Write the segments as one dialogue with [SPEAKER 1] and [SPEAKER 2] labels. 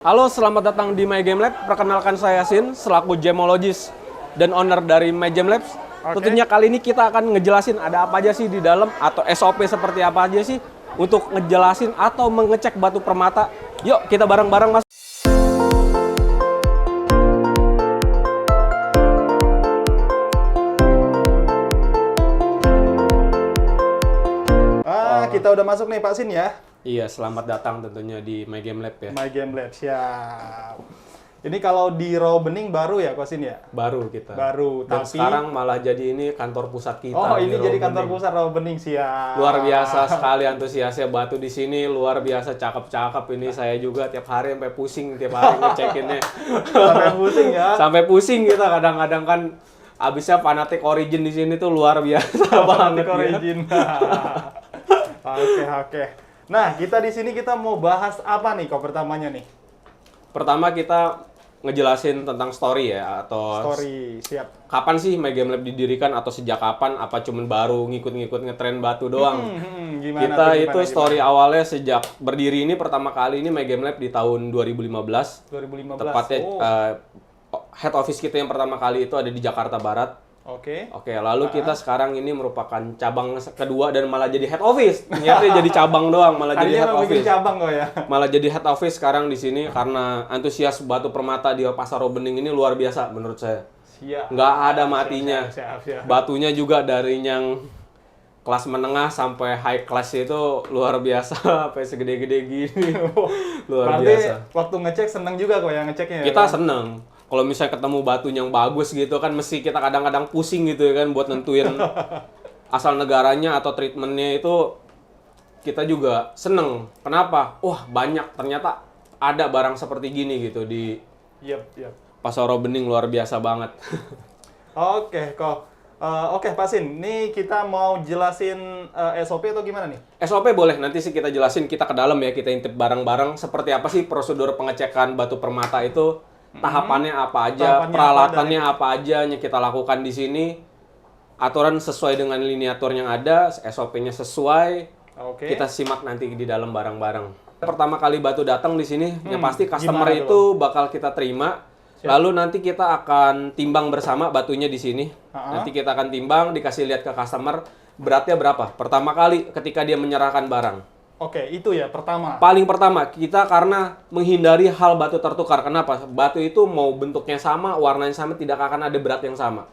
[SPEAKER 1] Halo, selamat datang di My Game Lab. Perkenalkan saya Yasin, selaku gemologis dan owner dari My Game Labs. Tentunya kali ini kita akan ngejelasin ada apa aja sih di dalam atau SOP seperti apa aja sih untuk ngejelasin atau mengecek batu permata. Yuk, kita bareng-bareng Mas.
[SPEAKER 2] Kita udah masuk nih Pak Sin ya.
[SPEAKER 1] Iya, selamat datang tentunya di My Game Lab ya.
[SPEAKER 2] My Game Lab, siap. Ini kalau di Rawa Bening baru ya Pak Sin ya?
[SPEAKER 1] Baru kita.
[SPEAKER 2] Baru,
[SPEAKER 1] Dan
[SPEAKER 2] tapi
[SPEAKER 1] sekarang malah jadi ini kantor pusat kita.
[SPEAKER 2] oh, ini
[SPEAKER 1] di
[SPEAKER 2] jadi
[SPEAKER 1] Rawa
[SPEAKER 2] kantor
[SPEAKER 1] Bening.
[SPEAKER 2] pusat Rawa Bening, siap.
[SPEAKER 1] Luar biasa sekali antusiasnya batu di sini, luar biasa cakep-cakep ini. Saya juga tiap hari sampai pusing tiap hari ngecekinnya.
[SPEAKER 2] Sampai pusing ya.
[SPEAKER 1] Sampai pusing kita kadang-kadang kan. Abisnya fanatik origin di sini tuh luar biasa banget.
[SPEAKER 2] Fanatik origin. Oke. Nah, kita di sini kita mau bahas apa nih kok pertamanya nih?
[SPEAKER 1] Pertama kita ngejelasin tentang story ya, atau
[SPEAKER 2] Story, siap.
[SPEAKER 1] kapan sih My Game Lab didirikan atau sejak kapan? Apa cuman baru ngikut-ngikut ngetren batu doang?
[SPEAKER 2] Gimana
[SPEAKER 1] Kita
[SPEAKER 2] tuh,
[SPEAKER 1] itu story awalnya sejak berdiri ini pertama kali ini My Game Lab di tahun 2015.
[SPEAKER 2] 2015.
[SPEAKER 1] Tepatnya
[SPEAKER 2] Oh,
[SPEAKER 1] head office kita yang pertama kali itu ada di Jakarta Barat.
[SPEAKER 2] oke.
[SPEAKER 1] Oke, lalu kita sekarang ini merupakan cabang kedua dan malah jadi head office. Ternyata jadi cabang doang, malah jadi
[SPEAKER 2] Tadinya
[SPEAKER 1] head
[SPEAKER 2] mau bikin
[SPEAKER 1] office.
[SPEAKER 2] cabang kok ya.
[SPEAKER 1] Malah jadi head office sekarang di sini karena antusias batu permata di Pasar Rawa Bening ini luar biasa menurut saya.
[SPEAKER 2] Siap.
[SPEAKER 1] Nggak ada matinya.
[SPEAKER 2] Siap.
[SPEAKER 1] Batunya juga dari yang kelas menengah sampai high class itu luar biasa, sampai segede-gede gini. Luar
[SPEAKER 2] Berarti
[SPEAKER 1] biasa.
[SPEAKER 2] waktu ngecek seneng juga kok ya ngeceknya ya.
[SPEAKER 1] Kita
[SPEAKER 2] kan?
[SPEAKER 1] seneng. Kalau misalnya ketemu batu yang bagus gitu kan mesti kita kadang-kadang pusing gitu ya kan buat nentuin asal negaranya atau treatmentnya itu kita juga seneng. Kenapa? Wah banyak ternyata ada barang seperti gini gitu di
[SPEAKER 2] Yap.
[SPEAKER 1] Pasar Rawa Bening luar biasa banget.
[SPEAKER 2] Oke, kok. Oke, Pak Sin, ini kita mau jelasin SOP atau gimana nih?
[SPEAKER 1] SOP boleh, nanti sih kita jelasin, kita ke dalam ya, kita intip bareng-bareng seperti apa sih prosedur pengecekan batu permata itu, tahapannya apa aja,
[SPEAKER 2] Tahapannya
[SPEAKER 1] peralatannya apa aja yang kita lakukan di sini, aturan sesuai dengan liniatur yang ada, SOP-nya sesuai,
[SPEAKER 2] Oke.
[SPEAKER 1] kita simak nanti di dalam bareng-bareng. Pertama kali batu datang di sini, yang pasti customer
[SPEAKER 2] gimana
[SPEAKER 1] itu bakal kita terima. Lalu nanti kita akan timbang bersama batunya di sini. Nanti kita akan timbang, dikasih lihat ke customer beratnya berapa. Pertama kali ketika dia menyerahkan barang.
[SPEAKER 2] Oke, itu ya pertama.
[SPEAKER 1] Paling pertama kita karena menghindari hal batu tertukar. Kenapa? Batu itu mau bentuknya sama, warnanya sama, tidak akan ada berat yang sama.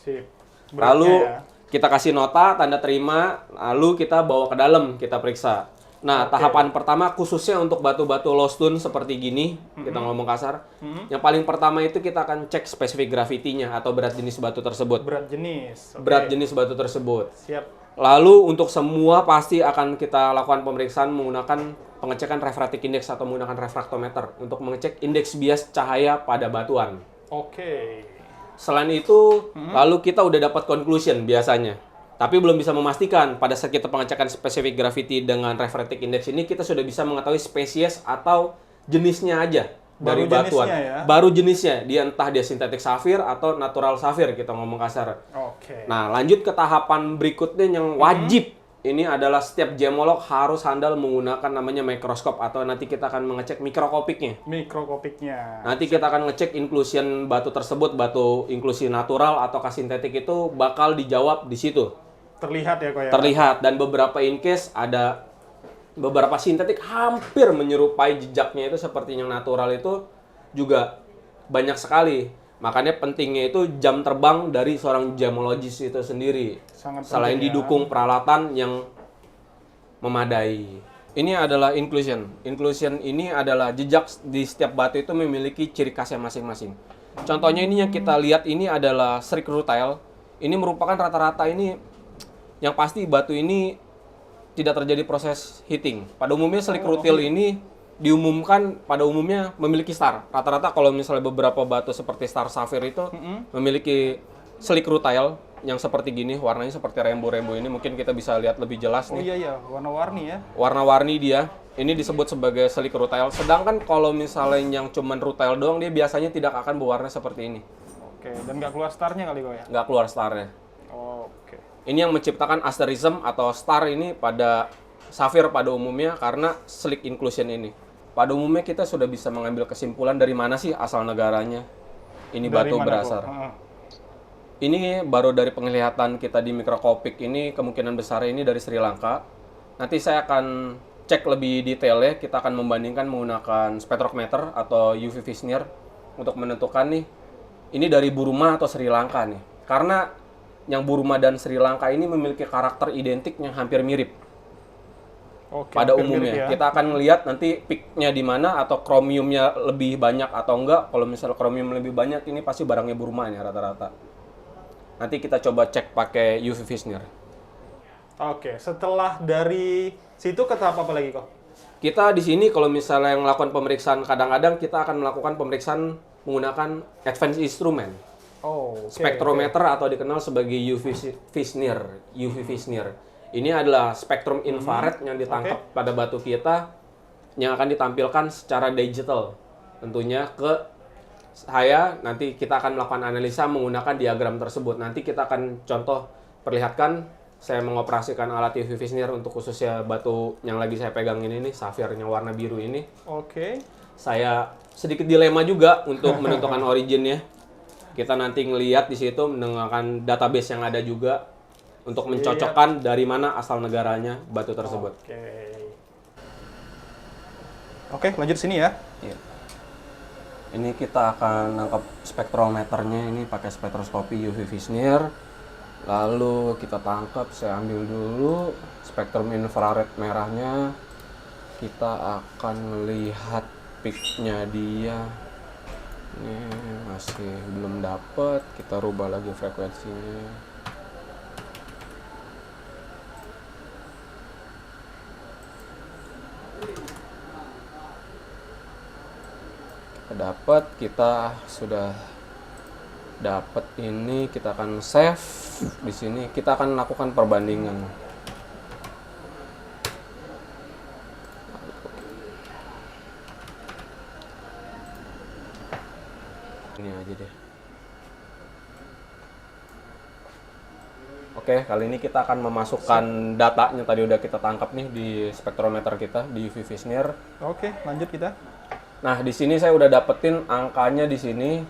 [SPEAKER 2] Sip.
[SPEAKER 1] Lalu
[SPEAKER 2] Beratnya ya.
[SPEAKER 1] kita kasih nota, tanda terima, lalu kita bawa ke dalam, kita periksa. Nah, tahapan pertama khususnya untuk batu-batu low stone seperti gini, kita ngomong kasar. Yang paling pertama itu kita akan cek spesifik gravitinya atau berat jenis batu tersebut.
[SPEAKER 2] Berat jenis. Oke.
[SPEAKER 1] Berat jenis batu tersebut.
[SPEAKER 2] Siap.
[SPEAKER 1] Lalu untuk semua pasti akan kita lakukan pemeriksaan menggunakan pengecekan refractive index atau menggunakan refraktometer untuk mengecek indeks bias cahaya pada batuan.
[SPEAKER 2] Oke.
[SPEAKER 1] Selain itu, lalu kita udah dapat conclusion biasanya. Tapi belum bisa memastikan pada saat kita pengecekan spesifik gravity dengan refractive index ini kita sudah bisa mengetahui spesies atau jenisnya aja dari
[SPEAKER 2] Baru
[SPEAKER 1] batuan.
[SPEAKER 2] jenisnya ya?
[SPEAKER 1] Baru jenisnya, entah dia sintetik safir atau natural safir kita ngomong kasar.
[SPEAKER 2] Oke.
[SPEAKER 1] Nah, lanjut ke tahapan berikutnya yang wajib. Ini adalah setiap gemolog harus handal menggunakan namanya mikroskop atau nanti kita akan mengecek mikrokopiknya.
[SPEAKER 2] Mikroskopiknya.
[SPEAKER 1] Nanti kita akan ngecek inclusion batu tersebut, batu inklusi natural atau sintetik itu bakal dijawab di situ.
[SPEAKER 2] Terlihat ya kok ya.
[SPEAKER 1] Terlihat dan beberapa in case ada beberapa sintetik hampir menyerupai jejaknya itu seperti yang natural itu juga banyak sekali. Makanya pentingnya itu jam terbang dari seorang gemologis itu sendiri.
[SPEAKER 2] Sangat
[SPEAKER 1] Selain
[SPEAKER 2] penting ya.
[SPEAKER 1] didukung peralatan yang memadai. Ini adalah inclusion. Inclusion ini adalah jejak di setiap batu itu memiliki ciri khasnya masing-masing. Contohnya ini yang kita lihat ini adalah Shriek Rutile. Ini merupakan rata-rata ini yang pasti batu ini tidak terjadi proses heating. Pada umumnya Shriek Rutile ini diumumkan pada umumnya memiliki star. Rata-rata kalau misalnya beberapa batu seperti star safir itu memiliki Shriek Rutile yang seperti gini, warnanya seperti rainbow-rainbow ini. Mungkin kita bisa lihat lebih jelas
[SPEAKER 2] Oh
[SPEAKER 1] nih.
[SPEAKER 2] iya, warna-warni ya.
[SPEAKER 1] Warna-warni dia. Ini disebut sebagai Shriek Rutile. Sedangkan kalau misalnya yang cuman rutile doang, dia biasanya tidak akan berwarna seperti ini.
[SPEAKER 2] Oke, dan nggak keluar starnya kali kok ya.
[SPEAKER 1] Nggak keluar starnya.
[SPEAKER 2] Oke.
[SPEAKER 1] Ini yang menciptakan asterism atau star ini pada safir pada umumnya karena slick inclusion ini. pada umumnya kita sudah bisa mengambil kesimpulan dari mana sih asal negaranya ini
[SPEAKER 2] Dari
[SPEAKER 1] batu
[SPEAKER 2] mana,
[SPEAKER 1] berasal.
[SPEAKER 2] Ko?
[SPEAKER 1] Ini baru dari penglihatan kita di mikrokopik ini kemungkinan besar ini dari Sri Lanka. Nanti saya akan cek lebih detailnya, kita akan membandingkan menggunakan spektrometer atau UV Visier untuk menentukan nih ini dari Burma atau Sri Lanka nih. Karena yang Burma dan Sri Lanka ini memiliki karakter identik yang hampir mirip.
[SPEAKER 2] Oke,
[SPEAKER 1] Pada
[SPEAKER 2] hampir
[SPEAKER 1] umumnya
[SPEAKER 2] mirip ya.
[SPEAKER 1] kita akan melihat nanti peaknya di mana atau kromiumnya lebih banyak atau enggak. Kalau misalnya kromium lebih banyak ini pasti barangnya Burma nih rata-rata. Nanti kita coba cek pakai UV Visier.
[SPEAKER 2] Oke, setelah dari situ ke tahap apa lagi, kok?
[SPEAKER 1] Kita di sini kalau misalnya melakukan pemeriksaan, kadang-kadang kita akan melakukan pemeriksaan menggunakan advanced instrument.
[SPEAKER 2] Oh,
[SPEAKER 1] Spektrometer atau dikenal sebagai UV Visier. UV Visier. Ini adalah spektrum infrared yang ditangkap pada batu kita yang akan ditampilkan secara digital. Tentunya ke saya nanti kita akan melakukan analisa menggunakan diagram tersebut. Nanti kita akan contoh perlihatkan saya mengoperasikan alat UV Visier untuk khususnya batu yang lagi saya pegang ini nih, safirnya warna biru ini.
[SPEAKER 2] Oke.
[SPEAKER 1] Saya sedikit dilema juga untuk menentukan originnya. Kita nanti ngelihat di situ menggunakan database yang ada juga untuk mencocokkan dari mana asal negaranya batu tersebut.
[SPEAKER 2] Oke, lanjut sini ya.
[SPEAKER 1] Iya. Ini kita akan nangkap spektrometernya ini pakai spektroskopi UV Visier. Lalu kita tangkap, saya ambil dulu spektrum infrared merahnya. Kita akan melihat peaknya dia. Ini masih belum dapat, kita rubah lagi frekuensinya. Dapat, kita sudah dapat ini, kita akan save di sini, kita akan lakukan perbandingan. Ini aja deh. Oke, kali ini kita akan memasukkan datanya tadi udah kita tangkap nih di spektrometer kita di UV Visier.
[SPEAKER 2] Oke, lanjut kita.
[SPEAKER 1] Nah, di sini saya udah dapetin angkanya di sini.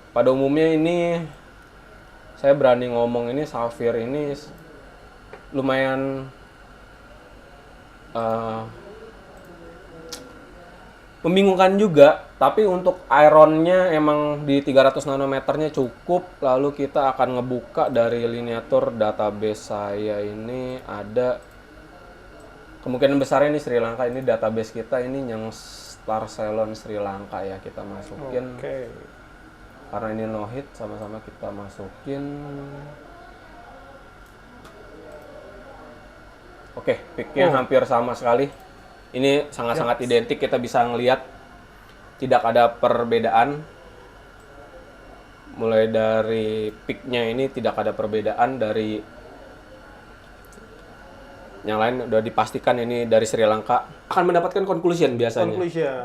[SPEAKER 1] Pada umumnya ini saya berani ngomong ini safir ini lumayan membingungkan juga, tapi untuk ironnya emang di 300 nanometernya cukup. Lalu kita akan ngebuka dari lineatur database saya ini ada kemungkinan besar ini Sri Lanka, ini database kita ini yang Star Ceylon Sri Lanka ya, kita masukin.
[SPEAKER 2] Oke.
[SPEAKER 1] Karena ini no hit, sama-sama kita masukin. Oke, peaknya hampir sama sekali. Ini sangat-sangat identik, kita bisa ngelihat tidak ada perbedaan. Mulai dari peaknya ini tidak ada perbedaan dari yang lain, udah dipastikan ini dari Sri Lanka. Akan mendapatkan conclusion biasanya.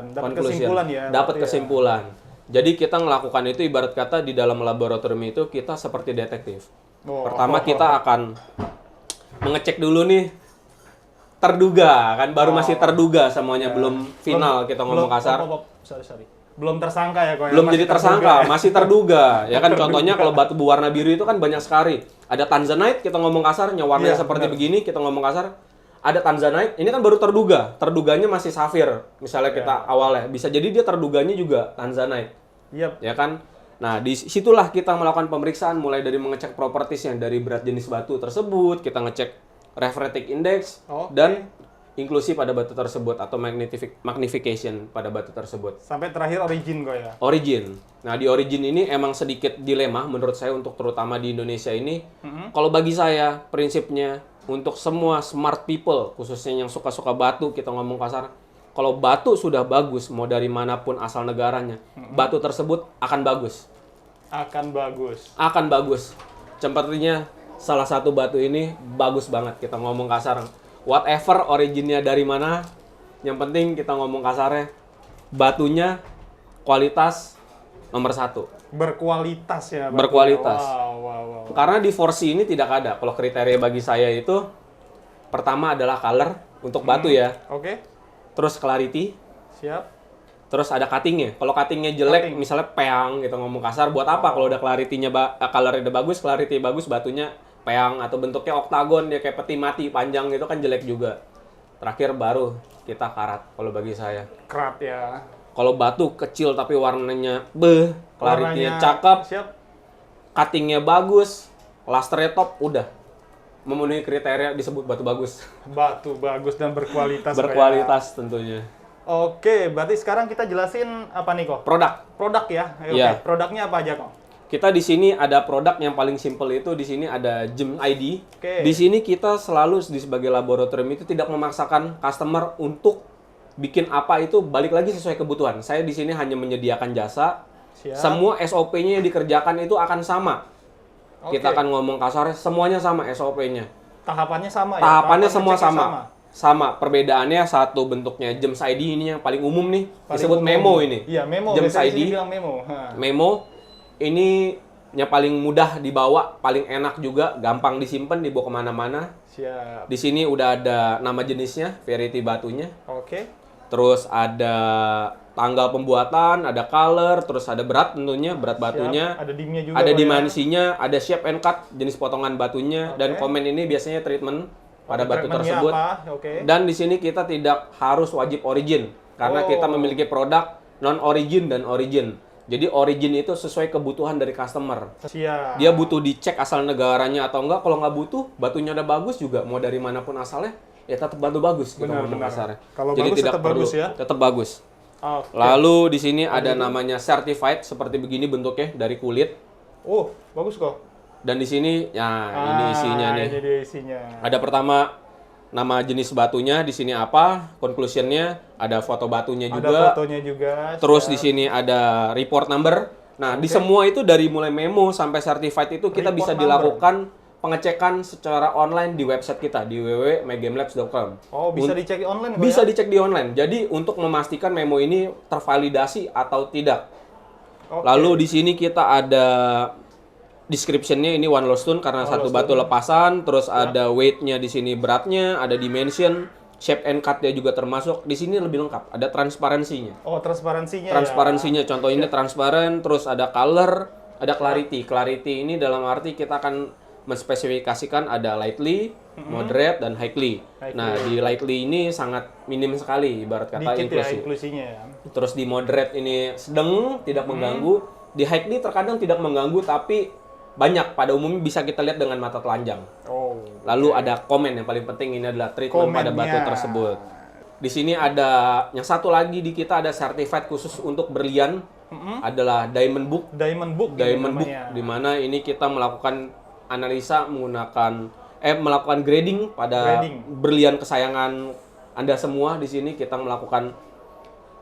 [SPEAKER 2] Dapat kesimpulan ya.
[SPEAKER 1] Dapat kesimpulan. Jadi kita melakukan itu ibarat kata di dalam laboratorium itu kita seperti detektif. Pertama kita akan mengecek dulu nih terduga, kan baru masih terduga semuanya, belum final kita ngomong kasar.
[SPEAKER 2] Sorry. Belum tersangka ya, kok.
[SPEAKER 1] Belum jadi tersangka, masih terduga. Ya kan contohnya kalau batu berwarna biru itu kan banyak sekali. Ada tanzanite, kita ngomong kasarnya warnanya seperti begini, kita ngomong kasar. Ada tanzanite, ini kan baru terduga. Terduganya masih safir. Misalnya kita awalnya, bisa jadi dia terduganya juga tanzanite. Ya kan? Nah, disitulah kita melakukan pemeriksaan mulai dari mengecek propertiesnya dari berat jenis batu tersebut, kita ngecek refractive index dan inklusi pada batu tersebut atau magnification pada batu tersebut.
[SPEAKER 2] Sampai terakhir origin kok ya.
[SPEAKER 1] Origin. Nah, di origin ini emang sedikit dilema menurut saya untuk terutama di Indonesia ini. Kalau bagi saya prinsipnya untuk semua smart people, khususnya yang suka-suka batu, kita ngomong kasar, kalau batu sudah bagus, mau dari manapun asal negaranya, batu tersebut akan bagus.
[SPEAKER 2] Akan bagus.
[SPEAKER 1] Akan bagus. Sepertinya salah satu batu ini bagus banget, kita ngomong kasar. Whatever originnya dari mana, yang penting kita ngomong kasarnya, batunya kualitas nomor 1.
[SPEAKER 2] Berkualitas ya. Batunya.
[SPEAKER 1] Berkualitas.
[SPEAKER 2] Wow.
[SPEAKER 1] Karena di 4C ini tidak ada. Kalau kriteria bagi saya itu, pertama adalah color untuk batu ya.
[SPEAKER 2] Oke.
[SPEAKER 1] Terus clarity.
[SPEAKER 2] Siap.
[SPEAKER 1] Terus ada cuttingnya. Kalau cuttingnya jelek,
[SPEAKER 2] Cutting.
[SPEAKER 1] misalnya peang gitu ngomong kasar, buat apa? Kalau udah clarity-nya color-nya udah bagus, clarity bagus, batunya peang atau bentuknya oktagon ya kayak peti mati panjang gitu kan jelek juga. Terakhir baru kita karat kalau bagi saya.
[SPEAKER 2] Kerat ya.
[SPEAKER 1] Kalau batu kecil tapi warnanya clarity-nya
[SPEAKER 2] Warnanya
[SPEAKER 1] cakep,
[SPEAKER 2] siap.
[SPEAKER 1] cuttingnya bagus, lusternya top, udah memenuhi kriteria disebut batu bagus.
[SPEAKER 2] Batu bagus dan berkualitas.
[SPEAKER 1] Berkualitas tentunya.
[SPEAKER 2] Oke, berarti sekarang kita jelasin apa nih kok?
[SPEAKER 1] Produk.
[SPEAKER 2] Produk ya. Oke,
[SPEAKER 1] Iya.
[SPEAKER 2] produknya apa aja kok?
[SPEAKER 1] Kita di sini ada produk yang paling simple itu di sini ada Gem ID.
[SPEAKER 2] Oke.
[SPEAKER 1] Di sini kita selalu sebagai laboratorium itu tidak memaksakan customer untuk bikin apa itu balik lagi sesuai kebutuhan. Saya di sini hanya menyediakan jasa.
[SPEAKER 2] Siap.
[SPEAKER 1] Semua SOP-nya yang dikerjakan itu akan sama.
[SPEAKER 2] Oke.
[SPEAKER 1] Kita akan ngomong kasar, semuanya sama SOP-nya.
[SPEAKER 2] Tahapannya sama ya?
[SPEAKER 1] Tahapannya semua
[SPEAKER 2] ceknya
[SPEAKER 1] sama. Sama. Perbedaannya satu bentuknya Gems ID ini yang paling umum nih.
[SPEAKER 2] Paling
[SPEAKER 1] Disebut
[SPEAKER 2] umum.
[SPEAKER 1] memo ini.
[SPEAKER 2] Iya, memo.
[SPEAKER 1] Gems
[SPEAKER 2] Biasanya di
[SPEAKER 1] ID.
[SPEAKER 2] sini bilang memo. Ha.
[SPEAKER 1] Memo ini yang paling mudah dibawa, paling enak juga, gampang disimpan, dibawa kemana-mana.
[SPEAKER 2] Siap.
[SPEAKER 1] Di sini udah ada nama jenisnya, variety batunya.
[SPEAKER 2] Oke.
[SPEAKER 1] Terus ada tanggal pembuatan, ada color, terus ada berat tentunya, berat batunya.
[SPEAKER 2] Siap. Ada dimnya juga.
[SPEAKER 1] Ada
[SPEAKER 2] Kok ya?
[SPEAKER 1] dimensinya, ada shape and cut, jenis potongan batunya, dan
[SPEAKER 2] Oke.
[SPEAKER 1] komen ini biasanya treatment pada batu
[SPEAKER 2] Treatmentnya
[SPEAKER 1] tersebut.
[SPEAKER 2] apa? Oke.
[SPEAKER 1] Dan di sini kita tidak harus wajib origin, karena
[SPEAKER 2] Oh.
[SPEAKER 1] kita memiliki produk non origin dan origin. Jadi origin itu sesuai kebutuhan dari customer.
[SPEAKER 2] Siap.
[SPEAKER 1] Dia butuh dicek asal negaranya atau enggak. Kalau nggak butuh, batunya udah bagus juga, mau dari manapun asalnya, ya tetap batu bagus. Kita
[SPEAKER 2] Benar,
[SPEAKER 1] ngomong
[SPEAKER 2] benar.
[SPEAKER 1] kasarnya.
[SPEAKER 2] Kalau
[SPEAKER 1] Jadi
[SPEAKER 2] bagus
[SPEAKER 1] tidak
[SPEAKER 2] tetap
[SPEAKER 1] perlu,
[SPEAKER 2] bagus ya?
[SPEAKER 1] tetap bagus.
[SPEAKER 2] Oke.
[SPEAKER 1] Lalu di sini ada namanya certified seperti begini bentuknya dari kulit.
[SPEAKER 2] Oh, bagus kok.
[SPEAKER 1] Dan di sini ya ini isinya nih.
[SPEAKER 2] Ini dia isinya.
[SPEAKER 1] Ada pertama nama jenis batunya, di sini apa, conclusionnya, ada foto batunya
[SPEAKER 2] Ada
[SPEAKER 1] juga.
[SPEAKER 2] fotonya juga.
[SPEAKER 1] Terus
[SPEAKER 2] siap.
[SPEAKER 1] di sini ada report number. Nah, di semua itu dari mulai memo sampai certified itu kita
[SPEAKER 2] Report
[SPEAKER 1] bisa
[SPEAKER 2] number.
[SPEAKER 1] dilakukan pengecekan secara online di website kita di www.mygamelabs.com.
[SPEAKER 2] Oh, bisa dicek online kok
[SPEAKER 1] Bisa
[SPEAKER 2] ya?
[SPEAKER 1] dicek di online. Jadi untuk memastikan memo ini tervalidasi atau tidak.
[SPEAKER 2] Oke.
[SPEAKER 1] Lalu di sini kita ada description-nya ini one low stone karena satu batu lepasan, terus ada weight-nya di sini beratnya, ada dimension, shape and cut-nya juga termasuk. Di sini lebih lengkap, ada transparansinya.
[SPEAKER 2] Oh, transparansinya ya?
[SPEAKER 1] Transparansinya contoh ini transparan, terus ada color, ada clarity. Clarity ini dalam arti kita akan menspesifikasikan ada lightly, moderate, dan highly. Nah, di lightly ini sangat minim sekali, ibarat kata
[SPEAKER 2] Dikit ya
[SPEAKER 1] inklusi.
[SPEAKER 2] inklusinya ya?
[SPEAKER 1] Terus di moderate ini sedang, tidak mengganggu. Di highly terkadang tidak mengganggu, tapi banyak. Pada umumnya bisa kita lihat dengan mata telanjang.
[SPEAKER 2] Oh.
[SPEAKER 1] Lalu ada komen yang paling penting, ini adalah treatment pada batu
[SPEAKER 2] Komennya.
[SPEAKER 1] tersebut. Di sini ada yang satu lagi di kita ada certified khusus untuk berlian, adalah Diamond Book.
[SPEAKER 2] Diamond Book. ini
[SPEAKER 1] Diamond Book,
[SPEAKER 2] namanya.
[SPEAKER 1] di mana ini kita melakukan analisa melakukan grading pada
[SPEAKER 2] Grading.
[SPEAKER 1] berlian kesayangan Anda semua. Di sini kita melakukan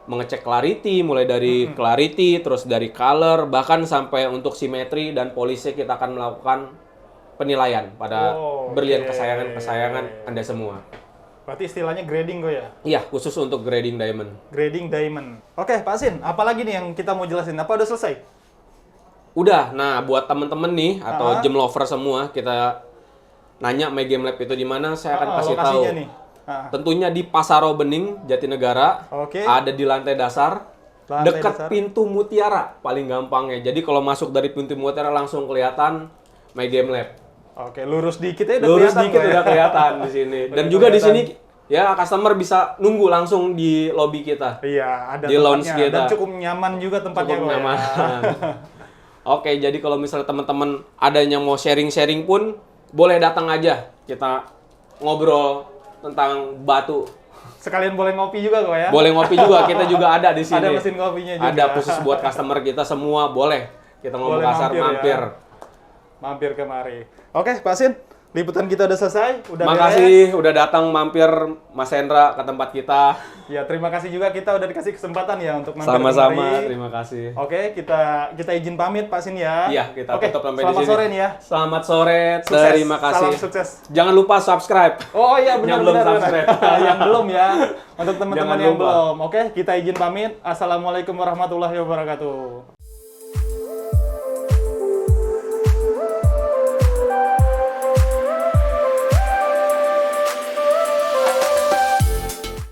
[SPEAKER 1] mengecek clarity, mulai dari clarity, terus dari color, bahkan sampai untuk simetri dan polisnya kita akan melakukan penilaian pada
[SPEAKER 2] Oh,
[SPEAKER 1] berlian
[SPEAKER 2] oke.
[SPEAKER 1] kesayangan Anda semua.
[SPEAKER 2] Berarti istilahnya grading kok ya?
[SPEAKER 1] Iya, khusus untuk grading diamond.
[SPEAKER 2] Grading diamond. Oke, Pak Sin, apalagi nih yang kita mau jelasin? Apa udah selesai?
[SPEAKER 1] Udah, nah buat temen-temen nih atau gem lover semua, kita nanya My Game Lab itu di mana, saya akan kasih tahu.
[SPEAKER 2] Lokasinya nih.
[SPEAKER 1] Tentunya di Pasaro Bening, Jatinegara.
[SPEAKER 2] Oke.
[SPEAKER 1] Ada di lantai dasar.
[SPEAKER 2] Lantai
[SPEAKER 1] Dekat
[SPEAKER 2] dasar.
[SPEAKER 1] pintu Mutiara paling gampangnya. Jadi kalau masuk dari pintu Mutiara langsung kelihatan My Game Lab.
[SPEAKER 2] Oke, lurus dikit ya udah
[SPEAKER 1] Lurus
[SPEAKER 2] kelihatan
[SPEAKER 1] dikit
[SPEAKER 2] kok ya?
[SPEAKER 1] udah kelihatan di sini. Dan
[SPEAKER 2] Udah
[SPEAKER 1] juga di
[SPEAKER 2] kelihatan.
[SPEAKER 1] sini ya customer bisa nunggu langsung di lobby kita.
[SPEAKER 2] Iya, ada
[SPEAKER 1] Di lounge
[SPEAKER 2] tempatnya. Dan
[SPEAKER 1] kita.
[SPEAKER 2] cukup nyaman juga tempatnya
[SPEAKER 1] Cukup
[SPEAKER 2] kok ya?
[SPEAKER 1] nyaman. Oke, jadi kalau misalnya teman-teman ada yang mau sharing-sharing pun boleh datang aja. Kita ngobrol tentang batu.
[SPEAKER 2] Sekalian boleh ngopi juga kok ya?
[SPEAKER 1] Boleh ngopi juga, kita juga ada di sini.
[SPEAKER 2] Ada mesin kopinya juga.
[SPEAKER 1] Ada khusus buat customer kita semua, boleh. Kita ngomong
[SPEAKER 2] Boleh
[SPEAKER 1] kasar,
[SPEAKER 2] mampir ya.
[SPEAKER 1] mampir.
[SPEAKER 2] Mampir kemari. Oke, Pak Sin, liputan kita udah selesai, udah beres.
[SPEAKER 1] Makasih udah datang mampir Mas Hendra ke tempat kita.
[SPEAKER 2] Ya, terima kasih juga kita udah dikasih kesempatan ya untuk mampir
[SPEAKER 1] Sama-sama,
[SPEAKER 2] kemari.
[SPEAKER 1] terima kasih.
[SPEAKER 2] Oke, kita izin pamit Pak Sin ya.
[SPEAKER 1] Iya, kita
[SPEAKER 2] Oke,
[SPEAKER 1] tutup sampai di
[SPEAKER 2] selamat
[SPEAKER 1] sini.
[SPEAKER 2] sore nih ya.
[SPEAKER 1] Selamat sore,
[SPEAKER 2] Sukses.
[SPEAKER 1] terima kasih.
[SPEAKER 2] Salam sukses.
[SPEAKER 1] Jangan lupa subscribe.
[SPEAKER 2] Oh iya benar
[SPEAKER 1] Yang belum
[SPEAKER 2] benar.
[SPEAKER 1] subscribe.
[SPEAKER 2] Yang belum ya. Untuk teman-teman
[SPEAKER 1] Jangan
[SPEAKER 2] yang
[SPEAKER 1] lupa.
[SPEAKER 2] belum. Oke, kita izin pamit. Assalamualaikum warahmatullahi wabarakatuh.